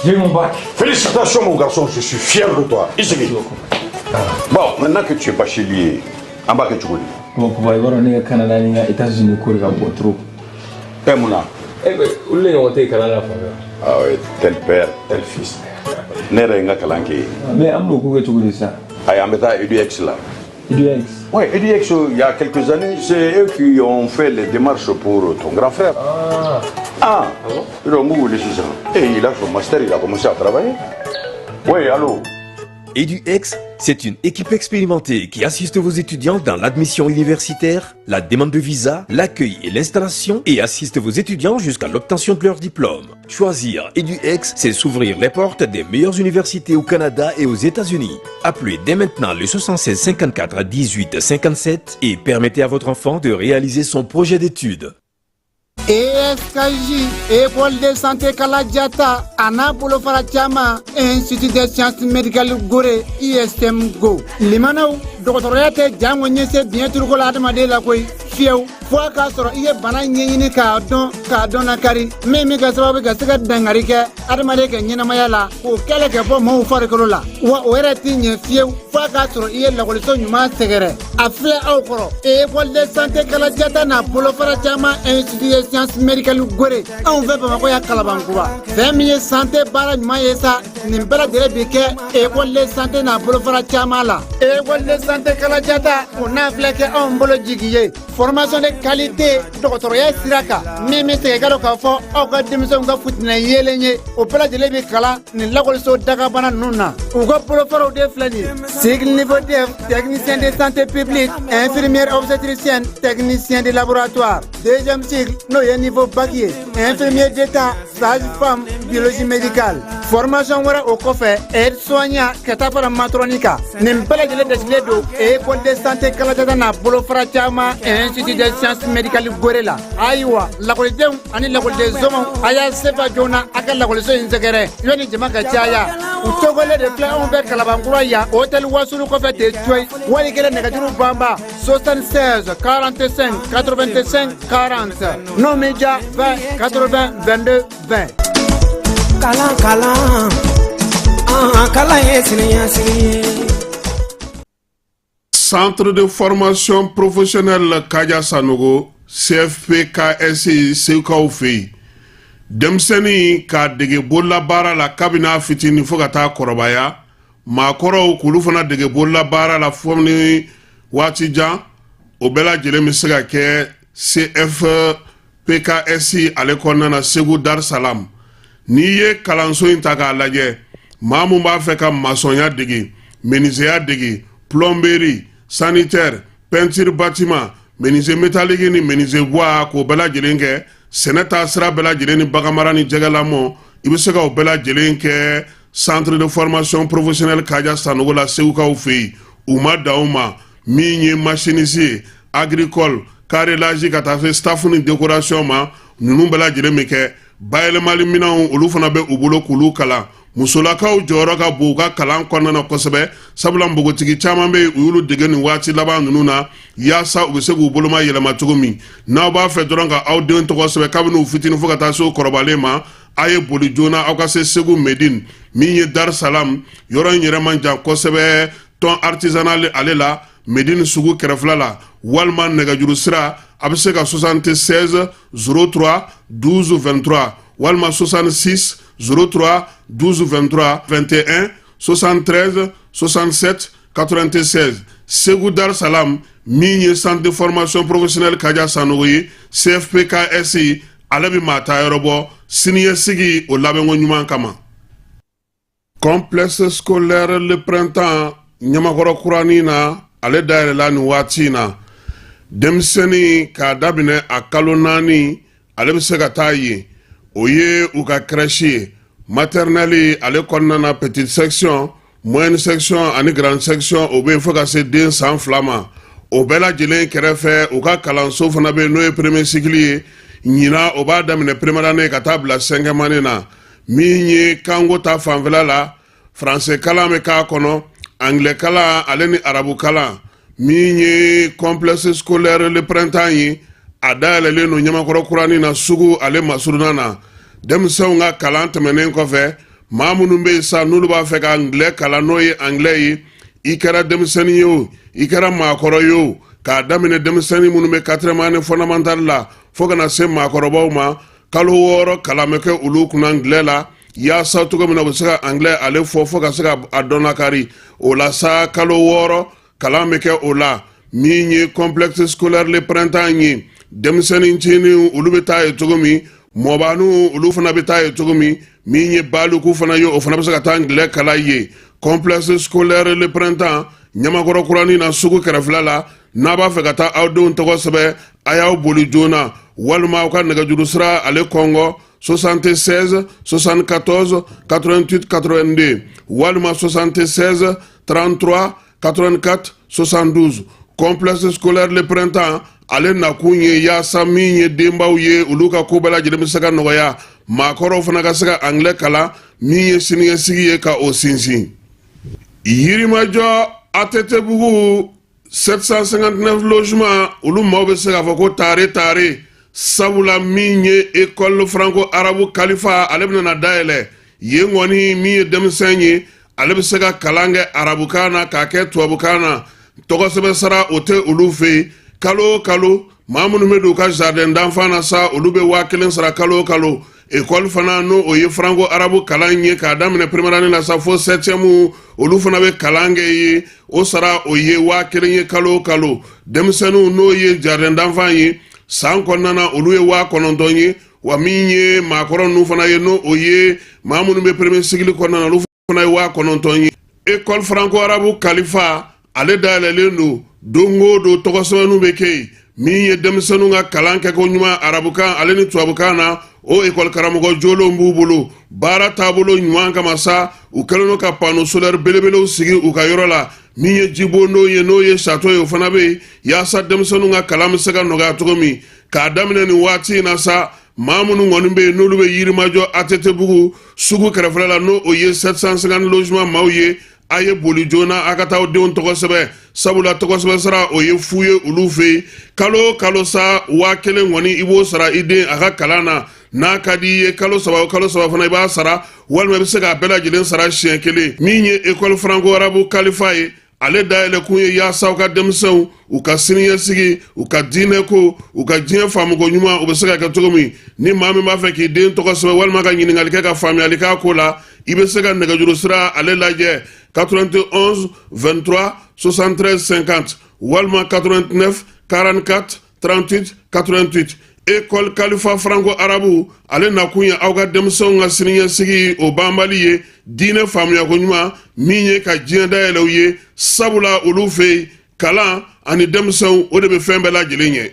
J'ai eu mon bac. Félicitations mon garçon, je suis fier de toi. Ici. Bon, maintenant que tu es bachelier, en bas que tu connais. Bon, pour voir on est au Canada, on est aux États-Unis, on est pas trop. Eh Mouna. Eh ben, où est-ce qu'on est au Canada? Ah oui, tel père, tel fils. N'est-ce pas Kalanké? Mais à moi, pourquoi tu connais ça? Ah, il y a EduX là. EduX? Oui, EduX, il y a quelques années, c'est eux qui ont fait les démarches pour ton grand frère. Ah bon? Et il a son master, il a commencé à travailler. Oui, allô? EduX, c'est une équipe expérimentée qui assiste vos étudiants dans l'admission universitaire, la demande de visa, l'accueil et l'installation et assiste vos étudiants jusqu'à l'obtention de leur diplôme. Choisir EduX, c'est s'ouvrir les portes des meilleures universités au Canada et aux États-Unis. Appelez dès maintenant le 76 54 18 57 et permettez à votre enfant de réaliser son projet d'études. ESKJ, École de santé Kaladiata, Anna Bolofara Chama, Institut de sciences médicales Gorée, ISM Go. Limano, doctorate Jamonyese, bien turcolade Madela Koi, Fiau, Foacastro, Ie Banani Cardon, Cardona Cari, Mimigasaba Gasaga Dangarika, Armadeka Yanamayala, ou Kalaka Mo Faricolola, ou Eratin, Fiau, Foacastro, Ie la Colson Master, Affaire Okoro, École de santé Kaladiata, Bolofara Chama, Institut de sciences médicales Gorée, on veut pas voir Kalabankoua. 20 000 santé barrage Maïsa, Nimbera de Rebeke, École de santé na Bolofara Chamala, École de santé Kaladiata, on a flecké en Bologigi, formation de qualité, doctorat Siraka, Mimi Segalokafo, Oga Dimson Gafutna Yelenye, au plat de Lebekala, Nilakolso Dagabana Nuna, Ugo Bolofaro de Flani, Sigle niveau de technicien de santé publique, infirmière obstétricienne, technicien de laboratoire, deuxième cycle, Noye niveau baguier, infirmière d'état, sage-femme, biologie médicale, formation au cofé, aide-soignant, catapara matronica, Nimbala de l'Edesledo, École de santé Kalatana, Bolofara Chama, Institut de sciences médicales Gorela, Aïwa, la Colisée, Annie la Colisée Zomo, Aya Sefa Jona, Akal la Colisée Inzagere, Yoni Jamaka Chaya, ou Togole de Fla on vers Kalabanguraya, Hôtel Wasulu Cofé de Tuay, Walikele Negatiu Bamba, 76 45 85 40, non média 20 80 22 20. Kalan, Centre de formation professionnelle Kaja Sanogo, CFP-KSI Seukaufi. Demseni ka dege bolla bara la kabina fitini fogata korobaya. Ma koro kulufana dege bolla bara la fomni watija. Obela jele misega ke CFP-KSI alekona na Segu Dar Salam. Niye kalanso intaka lage. Mamu ba feka masonya dege, menuisier dege, plomberie, sanitaire, peinture bâtiment, menuisier métallique ni menuisier bois ko bela jelenge, seneta sra bela jeleni bagamara ni jegalamo, ibiseka o bela jelenke centre de formation professionnelle Kaja Sanogo la Seuka Oufei, Ouma Daouma, Minye machinisier, agricole, carrelage katafe staff ni décoration ma, nunu bela jelemeke, bayele mali minao olufana be ubulo kulu kala. Musolakaw jɔyɔrɔ ka bon u ka kalan kɔnɔna kosɛbɛ sabula npogotigi caman bɛ u y'olu dege nin waati laban ninnu na yaasa u bɛ se k'u boloma yɛlɛma cogo min n'aw b'a fɛ dɔrɔn ka aw den tɔgɔ sɛbɛn kabini u fitinin fo ka taa se u kɔrɔbalen ma a ye boli joona aw ka se Segu Medine min ye Dar Salam yɔrɔ in yɛrɛ man jan kosɛbɛ tɔn artisanal ale la Medine sugu kɛrɛfɛla la walima nɛgɛjuru sira a bɛ se ka 76 03 12 23 walima 66 03 12 23 21 73 67 96 Segu Dar Salam min centre de formation professionnelle Kaja Sanogo ye CFP-KSI ale bi maa taa yɔrɔ bɔ siniɲɛsigi o labɛnko ɲuman kama. Complexe scolaire le printemps Ɲamakɔrɔ kurani na ale dayɛlɛla nin waati na denmisɛnnin k'a daminɛ a kalo 4 ale bɛ se ka taa yen o ye u ka crèche ye maternelle ale kɔnɔna na petite section moyenne section ani grande section o bɛ fo ka se den san 2 ma o bɛɛ lajɛlen kɛrɛfɛ u ka kalanso fana bɛ n'o ye premier cycle ye ɲina o b'a daminɛ première année ka taa bila 5e année na min ye kanko ta fanfɛla la français kalan bɛ k'a kɔnɔ anglais kalan ale ni arabu kalan min ye complexe scolaire le printemps ye a dayɛlɛlen no Ɲamakɔrɔ kurani na sugu ale masuruna na denmisɛnw ka kalan tɛmɛnen kɔfɛ maa minnu bɛ yen sa n'olu b'a fɛ ka anglais kalan n'o ye anglais ye i kɛra denmisɛnnin ye o i kɛra maakɔrɔ ye o k'a daminɛ denmisɛnnin minnu bɛ 4e année fondamentale la fo kana se maakɔrɔbaw ma kalo 6 kalan bɛ kɛ olu kunna anglais la yaasa cogo min na u bɛ se ka anglais ale fɔ ka se ka a dɔn nakari o la sa kalo 6 kalan bɛ kɛ o la min ye complexe scolaire le printemps ye denmisɛnnin ncinin olu bɛ taa ye cogo min mɔbaanu olu fana bɛ taa ye cogo min ye baluku fana ye o fana bɛ se ka taa anglais kalan ye complexe scolaire le printemps ɲamakɔrɔ kurani na sugu kɛrɛfɛla la n'a b'a fɛ ka taa aw denw tɔgɔ sɛbɛn a y'aw boli joona walima aw ka nɛgɛjuru sira ale kɔngɔ 76 74 88 82 walima 76 33 84 72 complexe scolaire le printemps ale nakun ye yaasa min ye denbaw ye olu ka ko bɛɛ lajɛlen bɛ se ka nɔgɔya maakɔrɔw fana ka se ka anglais kalan min ye siniɲɛsigi ye ka o sinsin yirimajɔ ATT-bugu 759 logements olu maaw bɛ se k'a fɔ ko taare sabula min ye école franco arabu kalifa ale bɛna dayɛlɛ yen kɔni min ye denmisɛn ye ale bɛ se ka kalan kɛ arabukan na k'a kɛ tubabukan na tɔgɔsɛbɛ sara o tɛ olu fɛ yen kalo kalo maa minnu bɛ don u ka jardin d'enfant na sa olu bɛ 1000 sara kalo kalo école fana n'o o ye franco arabu kalan ye k'a daminɛ première année la sa fo 7e olu fana bɛ kalan kɛ ye o sara o ye 1000 ye kalo kalo denmisɛnninw n'o ye jardin d'enfant ye san kɔnɔna na olu ye 9,000 ye wa min ye maakɔrɔ ninnu fana ye n'o o ye maa minnu bɛ premier cycle kɔnɔna na olu fana ye 9,000 ye école franco arabu kalifa ale dayɛlɛlen don o don tɔgɔsɛbɛnninw bɛ kɛ yen min ye denmisɛnninw ka kalan kɛ ko ɲuman arabukan ale ni tubabukan na o école karamɔgɔ jolenw b'u bolo baara taabolo ɲuman kama sa u kɛlen don ka panneau solaire belebelew sigi u ka yɔrɔ la min ye jibo n'o ye château ye o fana bɛ yen yaasa denmisɛnninw ka kalan bɛ se ka nɔgɔya cogo min k'a daminɛ nin waati in na sa maa minnu kɔni bɛ yen n'olu bɛ yirimajɔ ATT-bugu sugu kɛrɛfɛla la n'o o ye 750 logements maaw ye a ye boli joona a ka taa denw tɔgɔ sɛbɛn sabula tɔgɔsɛbɛ sara o ye fu ye olu fɛ yen kalo sa 1000 kɔni i b'o sara i den a ka kalan na n'a ka di i ye kalo saba fana i b'a sara walima i bɛ se k'a bɛɛ lajɛlen sara siɲɛ kelen min ye école franco arabu kalifa ye ale dayɛlɛ kun ye yaasa u ka denmisɛnw u ka siniɲɛsigi u ka diinɛ ko u ka diɲɛ faamuko ɲuman u bɛ se ka kɛ cogo min ni maa min b'a fɛ k'i den tɔgɔ sɛbɛn walima ka ɲininkali kɛ ka faamuyali k'a ko la i bɛ se ka nɛgɛjuru sira ale lajɛ 91 23 73 50 walima 89 44 38 88 école kalifa franco arabu ale nakun ye aw ka denmisɛnw ka siniɲɛsigi o banbali ye diinɛ faamuyako ɲuman min ye ka diɲɛ dayɛlɛ u ye sabula olu fɛ yen kalan ani denmisɛnw o de bɛ fɛn bɛɛ lajɛlen ɲɛ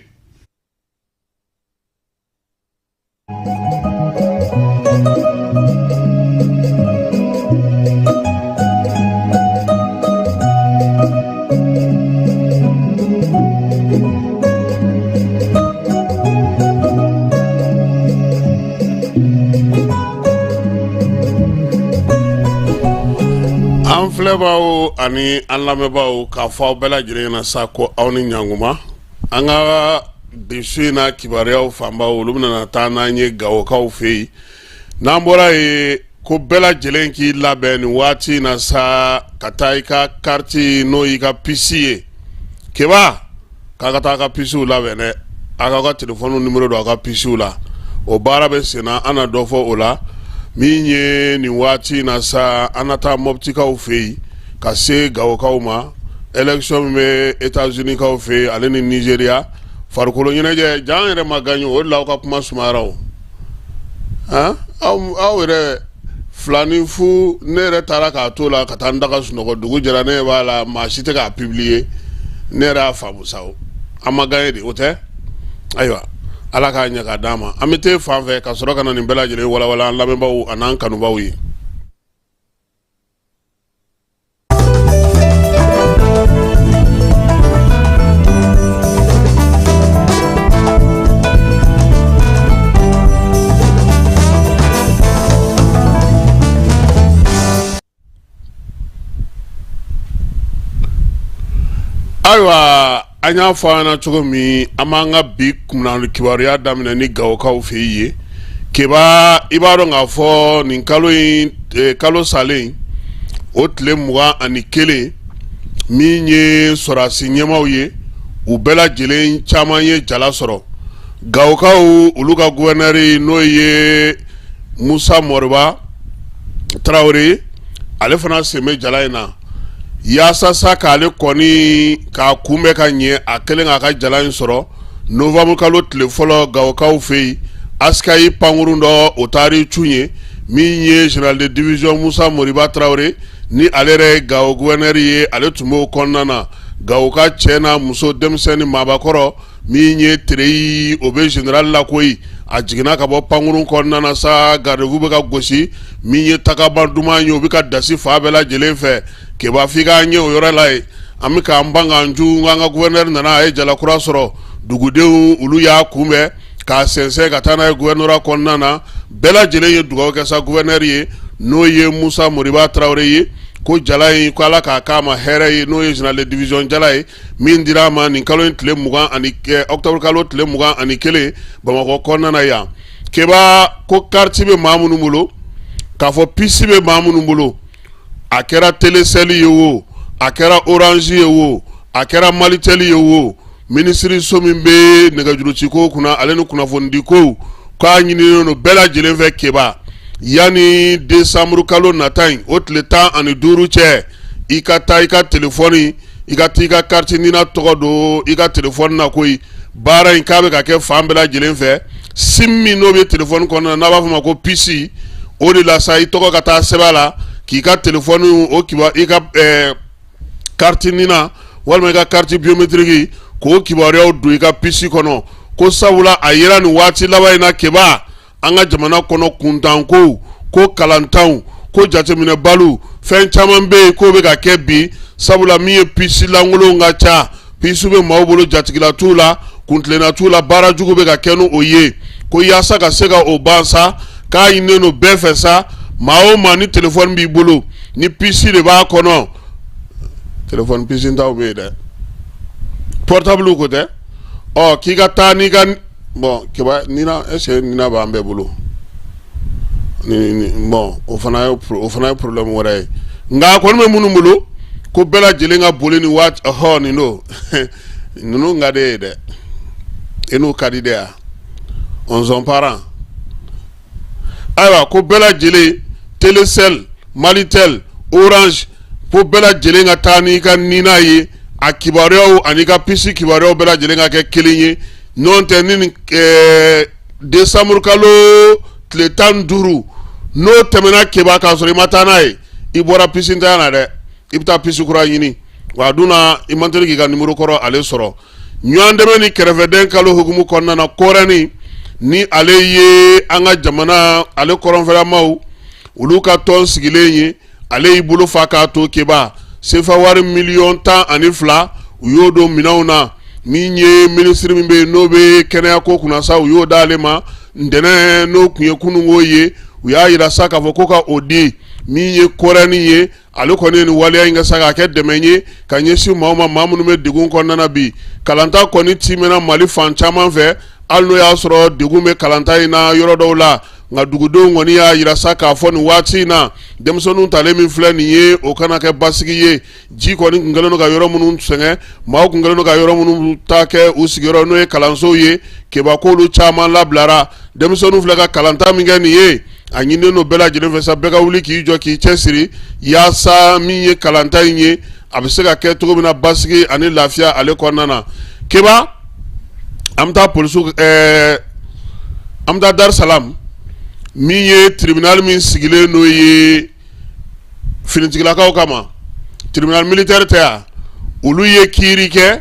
an filɛbaw ani an lamɛnbaw k'a fɔ aw bɛɛ lajɛlen ɲɛna sa ko aw ni ɲankuma an ka bi su in na kibaruyaw fanbaw olu bɛna taa n'an ye Gawokaw fɛ yen n'an bɔra yen ko bɛɛ lajɛlen k'i labɛn nin waati in na sa ka taa i ka carte n'o y'i ka pisi ye keba k'a ka taa a ka pisiw labɛn dɛ a k'aw ka telefɔni numéro don a ka pisiw la o baara bɛ sen na an na dɔ fɔ o la min ye nin waati in na sa an na taa Moptikaw fɛ yen ka se Gawokaw ma élection min bɛ États-Unis kaw fɛ yen ale ni Nigeria farikolo ɲɛnajɛ jaa an yɛrɛ ma gagne o de la aw ka kuma sumayara o aw yɛrɛ filani fu ne yɛrɛ taara k'a to la ka taa n daga sunɔgɔ dugu jɛra ne b'a la maa si tɛ k'a publier ne yɛrɛ y'a faamu sa o an ma gagne de o tɛ ayiwa ala k'a ɲɛ k'a d'an ma an bɛ te fan fɛ ka sɔrɔ ka na nin bɛɛ lajɛlen walawala an lamɛnbaw a n'an kanubaw ye ayiwa an y'a fɔ an na cogo min an b'an ka bi kibaruya daminɛ ni Gawokaw fɛ yen keba i b'a dɔn k'a fɔ nin kalo in kalo salen o tile 21 min ye sɔrɔdasi ɲɛmaw ye u bɛɛ lajɛlen caman ye jala sɔrɔ Gawokaw olu ka gouverneur n'o ye Musa Moriba Traoré ale fana sɛmɛ jala in na yaasa sa k'ale kɔni k'a kunbɛ ka ɲɛ a kɛlen k'a ka jala in sɔrɔ novembre kalo tile fɔlɔ Gawokaw fɛ yen Askayi Pankurun dɔ o taari cun ye min ye général de division Musa Moriba Traoré ni ale yɛrɛ Gawo gouverneur ye ale tun b'o kɔnɔna na Gawo ka cɛ n'a muso denmisɛnnin maabakɔrɔ min ye Tereyi o bɛ général la koyi a jiginna ka bɔ Pankurun kɔnɔna na sa garde-fou bɛ ka gosi min ye tagaba duman ye o bɛ ka dasi fa bɛɛ lajɛlen fɛ keba f'i k'a ɲɛ o yɔrɔ la ye an bɛ k'an ban k'an ju an ka gouverneur nana a ye jalakura sɔrɔ dugudenw olu y'a kunbɛn k'a sɛnsɛn ka taa n'a ye gouvernorat kɔnɔna na bɛɛ lajɛlen ye dugawu kɛ sa gouverneur ye n'o ye Musa Moriba Traoré ye ko jala in ko ala k'a k'a ma hɛrɛ ye n'o ye général de division jala ye min dira a ma nin kalo in tile 20 ani octobre kalo tile 21 Bamakɔ kɔnɔna na yan keba ko quartier bɛ maa minnu bolo k'a fɔ pisi bɛ maa minnu bolo a kɛra Telecel ye o a kɛra Orange ye o a kɛra Malitel ye o ministre so min bɛ nɛgɛjuruci ko kunna ale ni kunnafonidi ko k'a ɲininen don bɛɛ lajɛlen fɛ keba yani décembre kalo nata in o tile 15 cɛ i ka taa i ka telefɔni i ka taa i ka carte nina tɔgɔ don i ka telefɔni na koyi baara in k'a bɛ ka kɛ fan bɛɛ lajɛlen fɛ sim min n'o bɛ telefɔni kɔnɔna n'a b'a fɔ ma ko PC o de la sa i tɔgɔ ka taa sɛbɛn a la k'i ka telefɔni o kiba i ka carte nina walima i ka carte biométrique k'o kibaruyaw don i ka PC kɔnɔ ko sabula a yera nin waati laban in na keba an ka jamana kɔnɔ kuntanko ko kalantanw ko jateminɛ balu fɛn caman bɛ yen k'o bɛ ka kɛ bi sabula min ye PC lankolonw ka ca PC bɛ maaw bolo jatigila t'u la kuntilenna t'u la baara jugu bɛ ka kɛ n'o ye ko yaasa ka se ka o ban sa k'a ɲininen don bɛɛ fɛ sa maa o maa ni telefɔni b'i bolo ni PC de b'a kɔnɔ telefɔni PC t'aw bɛ yen dɛ portable ko tɛ ɔ k'i ka taa n'i ka bon keba nina est-ce que nina b'an bɛɛ bolo bon o fana ye problème wɛrɛ ye nka a kɔni bɛ minnu bolo ko bɛɛ lajɛlen ka boli ni waati nin don ninnu ka di ye dɛ e n'u ka di dɛ ya on s'en parle ayiwa ko bɛɛ lajɛlen Telecel Malitel Orange ko bɛɛ lajɛlen ka taa n'i ka nina ye a kibaruyaw ani ka PC kibaruyaw bɛɛ lajɛlen ka kɛ kelen ye non tɛ ni décembre kalo tile 15 n'o tɛmɛna keba k'a sɔrɔ i ma taa n'a ye i bɔra PC ntanya na dɛ i bɛ taa PC kura ɲini wa a dun na i man teli k'i ka numéro kɔrɔ ale sɔrɔ ɲɔgɔn dɛmɛ ni kɛrɛfɛden kalo hukumu kɔnɔna na kɔrɛni ni ale ye an ka jamana ale kɔrɔnfɛlamaw olu ka tɔn sigilen ye ale y'i bolo fa k'a to keba sefa wari $10,2 u y'o don minɛnw na min ye ministre min bɛ n'o bɛ kɛnɛya ko kunna sa u y'o d'ale ma ntɛnɛn n'o tun ye kunungo ye u y'a yira sa k'a fɔ ko ka o di min ye kɔrɛni ye ale kɔni ye nin waleya in kɛ sa k'a kɛ dɛmɛ ye ka ɲɛsin maa ma maa minnu bɛ degun kɔnɔna na bi kalanta kɔni timɛna Mali fan caman fɛ hali n'o y'a sɔrɔ degun bɛ kalanta in na yɔrɔ dɔw la nka dugudenw kɔni y'a yira sa k'a fɔ nin waati in na denmisɛnninw talen min filɛ nin ye o kana kɛ basigi ye ji kɔni kun kɛlen don ka yɔrɔ minnu sɛgɛn maaw kun kɛlen don ka yɔrɔ minnu ta kɛ u sigiyɔrɔ n'o ye kalansow ye keba k'olu caman labilara denmisɛnninw filɛ ka kalanta min kɛ nin ye a ɲininen don bɛɛ lajɛlen fɛ sa bɛɛ ka wuli k'i jɔ k'i cɛsiri yaasa min ye kalanta in ye a bɛ se ka kɛ cogo min na basigi ani lafiya ale kɔnɔna na keba an bɛ taa polisiw an bɛ taa Dar Salam min ye tribunal min sigilen n'o ye finitigilakaw kama tribunal militaire tɛ yan olu ye kiiri kɛ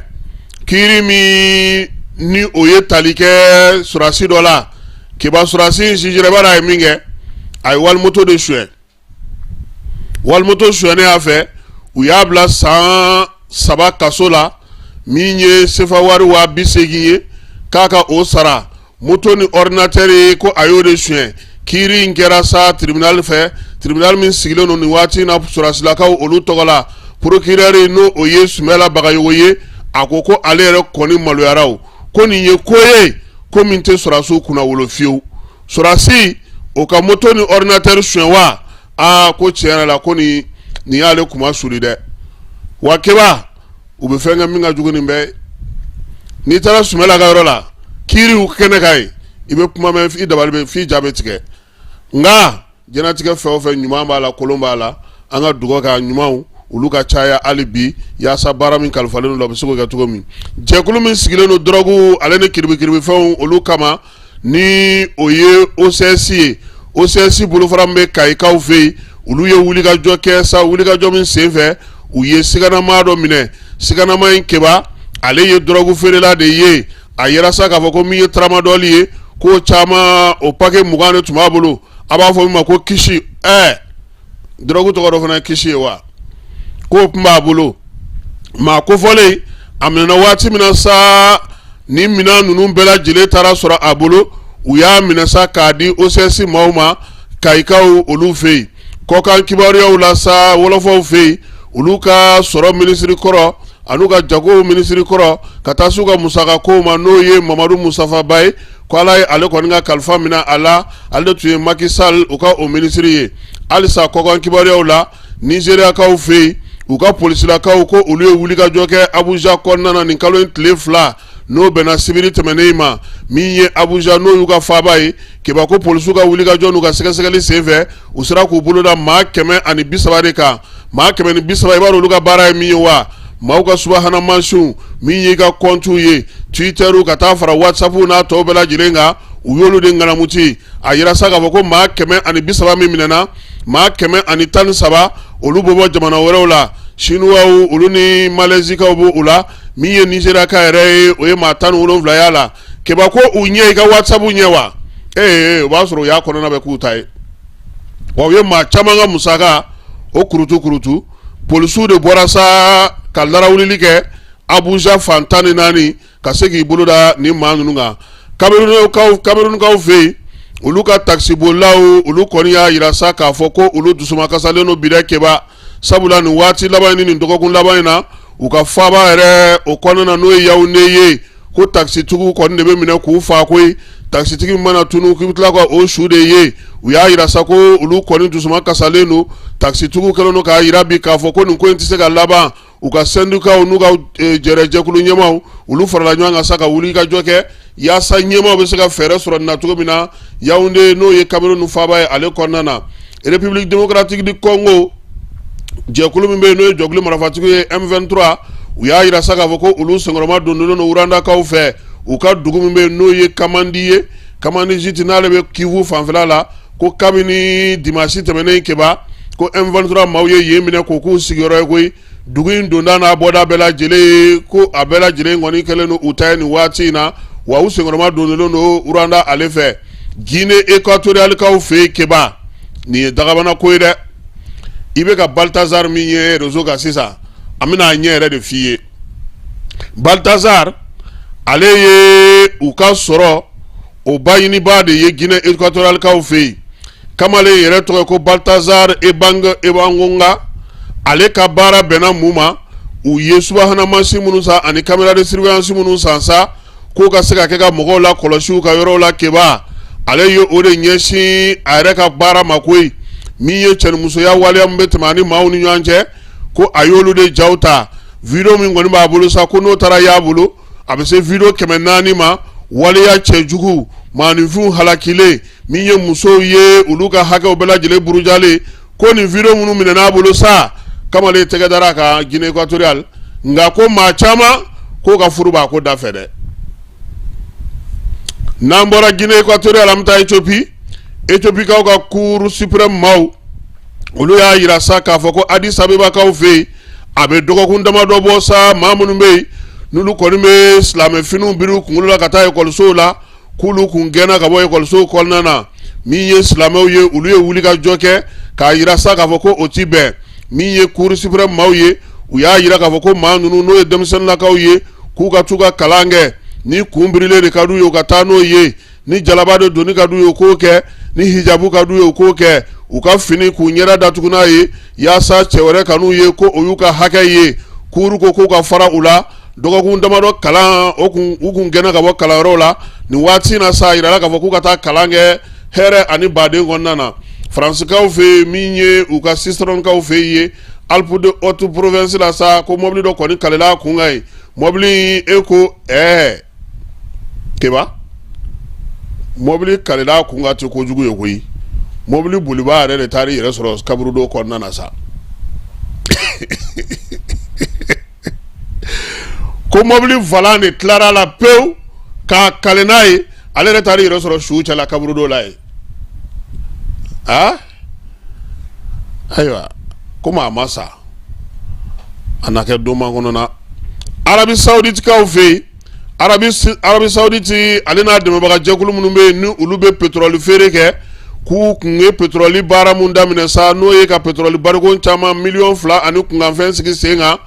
kiiri min ni o ye tali kɛ surasi dɔ la keba surasi in sijɛrɛbara a ye min kɛ a ye walimoto de suɲɛ walimoto suɲɛnen a fɛ u y'a bila san 3 kaso la min ye sefa wari 80,000 ye k'a ka o sara moto ni ordinateur ye ko a y'o de suɲɛ kiiri in kɛra sa tribunal fɛ tribunal min sigilen don nin waati in na surasilakaw olu tɔgɔ la procureur n'o o ye Sumɛla Bagayogo ye a ko ale yɛrɛ kɔni maloyara o ko nin ye ko ye ko min tɛ surasiw kunna wolo fiyewu Sorasi o ka moto ni ordinateur soin wa ko tiɲɛ la ko ni y'ale kuma suri dɛ wa keba u bɛ fɛn kɛ min ka jugu nin bɛɛ n'i taara Sumala ka yɔrɔ la kiiriw kɛnɛ ka ye i bɛ kuma mɛn i dabali bɛ f'i ja bɛ tigɛ nka jɛnatigɛ fɛn o fɛn ɲuman b'a la kolon b'a la an ka dugawu k'a ɲumanw olu ka caya hali bi yaasa baara min kalifalen don u bɛ se k'o kɛ cogo min jɛkulu min sigilen don dɔrɔgu ale ni kiribikiribifɛnw olu kama ni o ye OCS ye OCS bolofara min bɛ Kayikaw fɛ yen olu ye wulikajɔ kɛ sa wulikajɔ min senfɛ u ye siganama dɔ minɛ siganama in keba ale ye dɔrɔgu feerela de ye a yɛrɛ sa k'a fɔ ko min ye tramadɔli ye ko caman o paquet 20 de tun b'a bolo a b'a fɔ min ma ko kisi dɔrɔgu tɔgɔ dɔ fana ye kisi ye wa ko tun b'a bolo maa kofɔlen a minɛna waati min na sa ni minɛn ninnu bɛɛ lajɛlen taara sɔrɔ a bolo u y'a minɛ sa k'a di OCS maaw ma Kayikaw olu fɛ yen kɔkan kibaruyaw la sa wolofaw fɛ yen olu ka sɔrɔ minisiri kɔrɔ an'u ka jago minisiri kɔrɔ ka taa s'u ka musaka kow ma n'o ye Mamadu Musafa Ba ye ko Ala ye ale kɔni ka kalifa minɛ a la ale de tun ye Macky Sall u ka o minisiri ye halisa kɔkan kibaruyaw la Nigeriakaw fɛ yen u ka polisilakaw ko olu ye wulikajɔ kɛ Abuja kɔnɔna na nin kalo in tile 2 n'o bɛnna sibiri tɛmɛnen ma min ye Abuja n'o y'u ka faaba ye keba ko polisiw ka wulikajɔ n'u ka sɛgɛsɛgɛli senfɛ u sera k'u boloda maa 130 de kan maa 130 i b'a dɔn olu ka baara ye min ye wa maaw ka subahana mansiw min y'i ka kɔntiw ye Twitteriw ka taa fara WhatsAppiw n'a tɔw bɛɛ lajɛlen kan u y'olu de ŋanamuti a yira sa k'a fɔ ko maa 130 min minɛna maa 113 olu bɛ bɔ jamana wɛrɛw la Chinois olu ni Malaisikaw b'o la min ye Nigeriaka yɛrɛ ye o ye maa 17 y'a la keba ko u ɲɛ i ka WhatsApp ɲɛ wa o b'a sɔrɔ u y'a kɔnɔna bɛ k'u ta ye wa u ye maa caman ka musaka o kurutu polisiw de bɔra sa ka larawulili kɛ Abuja fan 14 ka se k'i boloda ni maa ninnu kan Kamerunkaw fɛ yen olu ka taxibolilaw olu kɔni y'a yira sa k'a fɔ ko olu dusumakasalen don bi dɛ keba sabula nin waati laban ni nin dɔgɔkun laban in na u ka faaba yɛrɛ o kɔnɔna na n'o ye Yaoundé ye ko taxitigiw kɔni de bɛ minɛ k'u faa koyi taxitigi mana tunu k'i bɛ tila ka o su de ye u y'a yira sa ko olu kɔni dusuma kasalen don taxitigiw kɛlen don k'a yira bi k'a fɔ ko nin ko in tɛ se ka laban u ka syndicat n'u ka jɛkulu ɲɛmaw olu farala ɲɔgɔn kan sa ka wulikajɔ kɛ yaasa ɲɛmaw bɛ se ka fɛɛrɛ sɔrɔ nin na cogo min na Yaoundé n'o ye Cameroun faaba ye ale kɔnɔna na République démocratique du Congo jɛkulu min bɛ yen n'o ye jɛkulu marafatigi ye M23 u y'a yira sa k'a fɔ ko olu senkɔrɔma dondolen don Wurandakaw fɛ u ka dugu min bɛ yen n'o ye Kamandi ye Kamandi jiti n'ale bɛ Kivu fanfɛla la ko kabini dimanche tɛmɛnen keba ko M23 maaw ye yen minɛ k'o k'u sigiyɔrɔ ye koyi dugu in donda n'a bɔda bɛɛ lajɛlen ye ko a bɛɛ lajɛlen kɔni kɛlen don u ta ye nin waati in na wa u senkɔrɔma dondolen don Wuranda ale fɛ Guinée équatoriale kaw fɛ yen keba nin ye dagabana ko ye dɛ i bɛ ka Baltazar min ye réseau kan sisan an bɛna a ɲɛ yɛrɛ de f'i ye Baltazar ale ye u ka sɔrɔ o baɲiniba de ye Guinée équatoriale kaw fɛ yen kamalen yɛrɛ tɔgɔ ye ko Baltazar Ebangonga ale ka baara bɛnna mun ma u ye subahana mansi minnu san ani caméra de surveillance minnu san sa k'o ka se ka kɛ ka mɔgɔw la kɔlɔsi u ka yɔrɔw la keba ale ye o de ɲɛsin a yɛrɛ ka baara ma koyi min ye cɛnimusoya waleya min bɛ tɛmɛ ani maaw ni ɲɔgɔn cɛ ko a y'olu de jaw ta video min kɔni b'a bolo sa ko n'o taara y'a bolo a bɛ se video 400 ma waleya cɛjugu maaninfinw halakilen min ye musow ye olu ka hakɛw bɛɛ lajɛlen burujalen ko nin video minnu minɛn'a bolo sa kamalen tɛgɛ dara a kan Guinée équatoriale nka ko maa caman k'o ka furu b'a ko da fɛ dɛ n'an bɔra Guinée équatoriale an bɛ taa Éthiopie kaw ka cour suprême maaw olu y'a yira sa k'a fɔ ko Addis Abeba kaw fɛ yen a bɛ dɔgɔkun damadɔ bɔ sa maa minnu bɛ yen n'olu kɔni bɛ silamɛfiniw biri u kunkolo la ka taa ekɔlisow la k'olu kun gɛnna ka bɔ ekɔlisow kɔnɔna na min ye silamɛw ye olu ye wulikajɔ kɛ k'a yira sa k'a fɔ ko o ti bɛn min ye cour suprême maaw ye u y'a yira k'a fɔ ko maa ninnu n'o ye denmisɛnninlakaw ye k'u ka t'u ka kalan kɛ ni kun birilen de ka d'u ye u ka taa n'o ye ni jalaba de doni ka d'u ye u k'o kɛ ni hijabu ka d'u ye u k'o kɛ u ka fini k'u ɲɛda datugu n'a ye yaasa cɛ wɛrɛ ka n'u ye ko o y'u ka hakɛ ye kuuru ko k'u ka fara u la dɔgɔkun damadɔ kalan u kun gɛnna ka bɔ kalanyɔrɔw la nin waati in na sa yirala k'a fɔ k'u ka taa kalan kɛ hɛrɛ ani baden kɔnɔna na faransikanw fɛ min ye u ka sisteronkaw fɛ ye Alpes de Haute Province la sa ko mobili dɔ kɔni kalela kun kan ye mobili e ko keba mobili kalela kun kan tɛ kojugu ye koyi mobili boliba yɛrɛ de taara i yɛrɛ sɔrɔ kaburu dɔ kɔnɔna na sa ko mobili volant de tilara la pewu k'a kale n'a ye ale yɛrɛ taara i yɛrɛ sɔrɔ su cɛla kaburu dɔ la ye ayiwa komi a ma sa a na kɛ don makɔnɔ na Arabi Saoudite kaw fɛ yen Arabi Saoudite ale n'a dɛmɛbaga jɛkulu minnu bɛ yen ni olu bɛ pétrole feere kɛ k'u kun ye pétrole baara mun daminɛ sa n'o ye ka pétrole barikon caman $2 ani kunkanfɛn sigi sen kan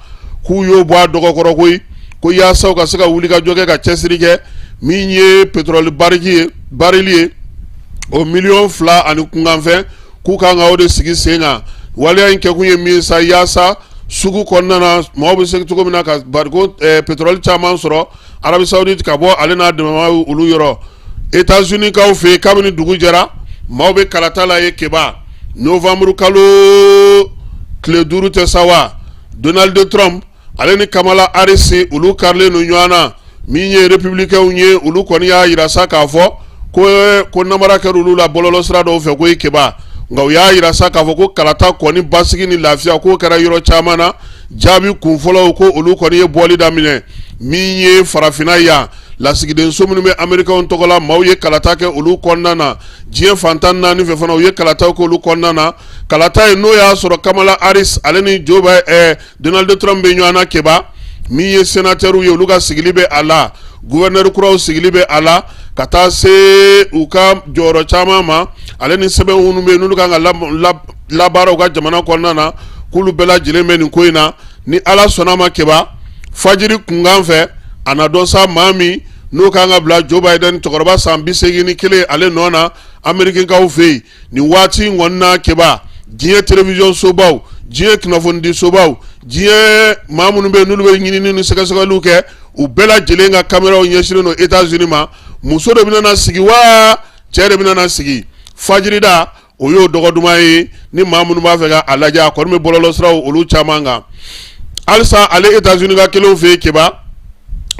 k'u y'o bɔ a dɔgɔkɔrɔ koyi ko yaasa u ka se ka wuli ka jɔ kɛ ka cɛsiri kɛ min ye pétrole barili ye o $2 ani kunkanfɛn k'u kan ka o de sigi sen kan waleya in kɛkun ye min sa yaasa sugu kɔnɔna na maaw bɛ se cogo min na ka barikon pétrole caman sɔrɔ Arabi Saoudite ka bɔ ale n'a dɛmɛbagaw olu yɔrɔ États-Unis kaw fɛ yen kabini dugu jɛra maaw bɛ kalata la ye keba novembre kalo tile 5 tɛ sa wa Donald Trump ale ni Kamala Harris olu karilen no ɲɔgɔn na min ye républicains ye olu kɔni y'a yira sa k'a fɔ ko namara kɛra olu la bɔlɔlɔ sira dɔw fɛ ko ye keba nka u y'a yira sa k'a fɔ ko kalata kɔni basigi ni lafiya k'o kɛra yɔrɔ caman na jaabi kunfɔlɔw ko olu kɔni ye bɔli daminɛ min ye farafinna yan lasigidenso minnu bɛ Américains tɔgɔ la maaw ye kalata kɛ olu kɔnɔna na diɲɛ fantan 4 fɛ fana u ye kalataw kɛ olu kɔnɔna na kalata ye n'o y'a sɔrɔ Kamala Harris ale ni Donald Trump bɛ ɲɔgɔn na keba min ye sénateur ye olu ka sigili bɛ a la gouverneur kuraw sigili bɛ a la ka taa se u ka jɔyɔrɔ caman ma ale ni sɛbɛn minnu bɛ yen n'olu kan ka labaara u ka jamana kɔnɔna na k'olu bɛɛ lajɛlen bɛ nin ko in na ni Ala sɔnna ma keba fajiri kunkan fɛ a na dɔ sa maa min n'o kan ka bila Joe Biden cɛkɔrɔba san 81 ale nɔ na Amerikɛnkaw fɛ yen nin waati in kɔni na keba diɲɛ télévision sobaw diɲɛ kunnafonidi sobaw diɲɛ maa minnu bɛ yen n'olu bɛ ɲinini ni sɛgɛsɛgɛliw kɛ u bɛɛ lajɛlen ka kameraw ɲɛsinnen don États-Unis ma muso de bɛna sigi wa cɛ de bɛna sigi fajiri da o y'o dɔgɔ duman ye ni maa minnu b'a fɛ ka a lajɛ a kɔni bɛ bɔlɔlɔ siraw olu caman kan halisa ale États-Unis ka kelenw fɛ yen keba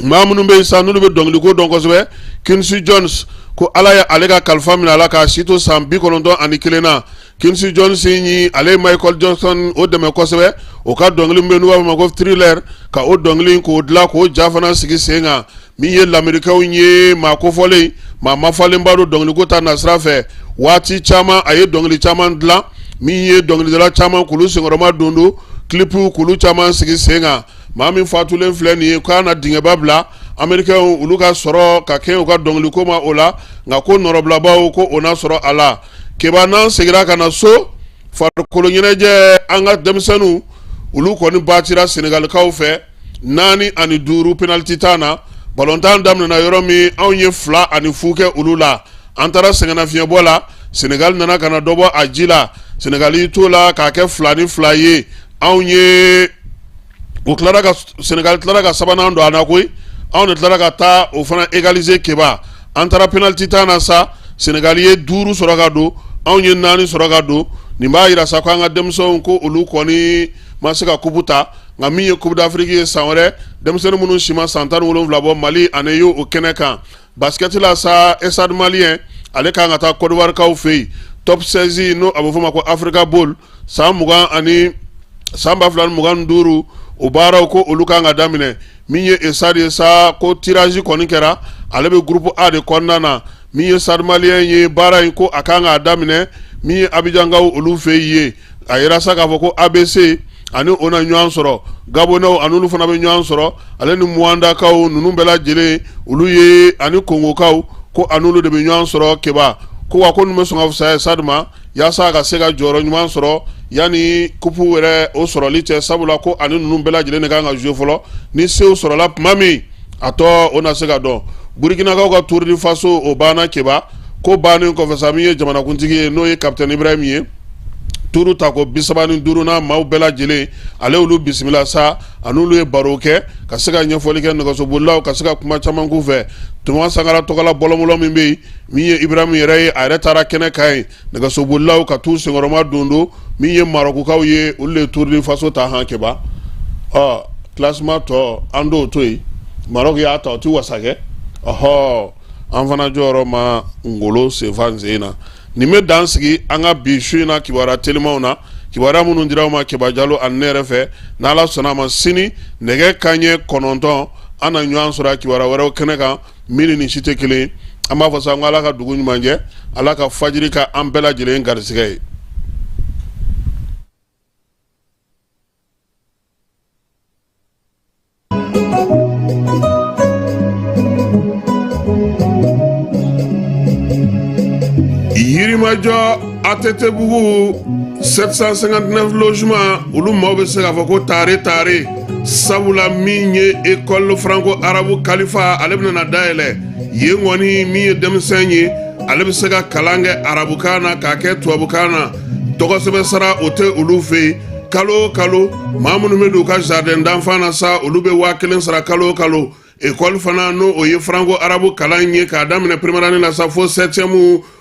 maa minnu bɛ yen sa n'olu bɛ dɔnkili ko dɔn kosɛbɛ Quincy Jones ko Ala ye ale ka kalifa minɛ ala k'a si to san 91 na Quincy Jones ni ale Michael Jackson o dɛmɛ kosɛbɛ o ka dɔnkili bɛ n'u b'a fɔ ma ko Thriller ka o dɔnkili k'o dilan k'o ja fana sigi sen kan min ye lamɛnnikɛw ye maa kofɔlen maa mafalenba don dɔnkiliko ta nasira fɛ waati caman a ye dɔnkili caman dilan min ye dɔnkilidala caman k'olu senkɔrɔma don clipu k'olu caman sigi sen kan maa min fatulen filɛ nin ye k'a na dingɛba bila Américains olu ka sɔrɔ ka kɛ u ka dɔnkiliko ma o la nka ko nɔrɔbilabaw ko o na sɔrɔ a la keba n'an segira ka na so farikolo ɲɛnajɛ an ka denmisɛnninw olu kɔni batira Senegalikaw fɛ 4-5 penalty tan na balontan daminɛna yɔrɔ min anw ye 2-0 kɛ olu la an taara sɛgɛnnafiɲɛbɔ la Senegal nana ka na dɔ bɔ a ji la Senegal y'i to la k'a kɛ 2-2 ye anw ye Senegal tilara ka sabanan don a na koyi anw de tilara ka taa o fana égaliser keba an taara penalty tan na sa Senegal ye 5 sɔrɔ ka don anw ye 4 sɔrɔ ka don nin b'a yira sa ko an ka denmisɛnw ko olu kɔni ma se ka kupu ta nka min ye Coupe d'Afrique ye san wɛrɛ denmisɛnnin minnu si ma san 17 bɔ Mali ani ye o kɛnɛ kan basket la sa Estade Malien ale kan ka taa Côte d'Ivoire kaw fɛ yen top 16 n'o a bɛ fɔ ma ko Africa Bowl san 2025 o baaraw ko olu kan ka daminɛ min ye Estade ye sa ko tirage kɔni kɛra ale bɛ groupe A de kɔnɔna na min ye Estade Malien ye baara in ko a kan ka daminɛ min ye Abidjankaw olu fɛ ye a yira sa k'a fɔ ko ABC ani o na ɲɔgɔn sɔrɔ Gabonaw ani olu fana bɛ ɲɔgɔn sɔrɔ ale ni Muandakaw ninnu bɛɛ lajɛlen olu ye ani Kongokaw ko ani olu de bɛ ɲɔgɔn sɔrɔ keba ko wa ko ninnu bɛ sɔn ka fisaya Estade ma yaasa a ka se ka jɔyɔrɔ ɲuman sɔrɔ yanni kupu yɛrɛ o sɔrɔli cɛ sabula ko ani ninnu bɛɛ lajɛlen de kan ka jouer fɔlɔ ni sew sɔrɔla tuma min a tɔ o na se ka dɔn Burkinakaw ka Tour du Faso o banna keba ko bannen kɔfɛ sa min ye jamanakuntigi ye n'o ye Capitaine Ibrahim ye turu ta ko 35 na maaw bɛɛ lajɛlen ale olu bisimila sa an'olu ye baro kɛ ka se ka ɲɛfɔli kɛ nɛgɛsobolilaw ka se ka kuma caman k'u fɛ Tuma Sankara tɔgɔla bɔlɔbɔlɔ min bɛ yen min ye Ibrahim yɛrɛ ye a yɛrɛ taara kɛnɛ kan yen nɛgɛsobolilaw ka t'u senkɔrɔma dondo min ye Marɔkukaw ye olu de Tour du Faso ta han kɛba classement tɔ an t'o to yen Marɔku y'a ta o ti wasa kɛ an fana jɔyɔrɔ ma ngolo senfa nsen na nin bɛ dan sigi an ka bi su in na kibaruya telimanw na kibaruya minnu dira aw ma Keba Jalo ani ne yɛrɛ fɛ n'Ala sɔnna a ma sini nɛgɛ kanɲɛ 9 an na ɲɔgɔn sɔrɔ kibaruya wɛrɛw kɛnɛ kan min ni si tɛ kelen ye an b'a fɔ sa n ko Ala ka dugu ɲuman jɛ Ala ka fajiri ka an bɛɛ lajɛlen garisigɛ ye. Yirimajɔ Atetebugu 759 logements olu maaw bɛ se k'a fɔ ko tare sabula min ye école franco-arabe kalifa ale bɛna dayɛlɛ yen kɔni min ye denmisɛn ye ale bɛ se ka kalan kɛ arabukan na k'a kɛ tubabukan na tɔgɔsɛbɛ sara o tɛ olu fɛ yen kalo o kalo maa minnu bɛ don u ka jardin d'enfant na sa olu bɛ 1000 sara kalo o kalo école fana no o ye franco-arabe kalan ye k'a daminɛ première année la sa fo 7e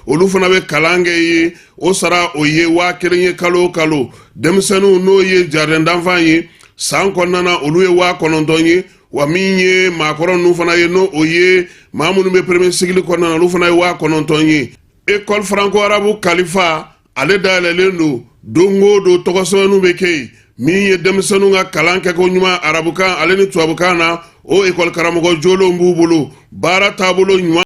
olu fana bɛ kalan kɛ ye o sara o ye 1000 ye kalo o kalo denmisɛnninw n'o ye jardin d'enfant ye san kɔnɔna na olu ye 9,000 ye wa min ye maakɔrɔ ninnu fana ye no o ye maa minnu bɛ premier cycle kɔnɔna na olu fana ye 9,000 ye école franco-arabe kalifa ale dayɛlɛlen don o don tɔgɔsɛbɛnninw bɛ kɛ yen min ye denmisɛnninw ka kalan kɛko ɲuman arabukan ale ni tubabukan na o école karamɔgɔ jolenw b'u bolo baara taabolo ɲuman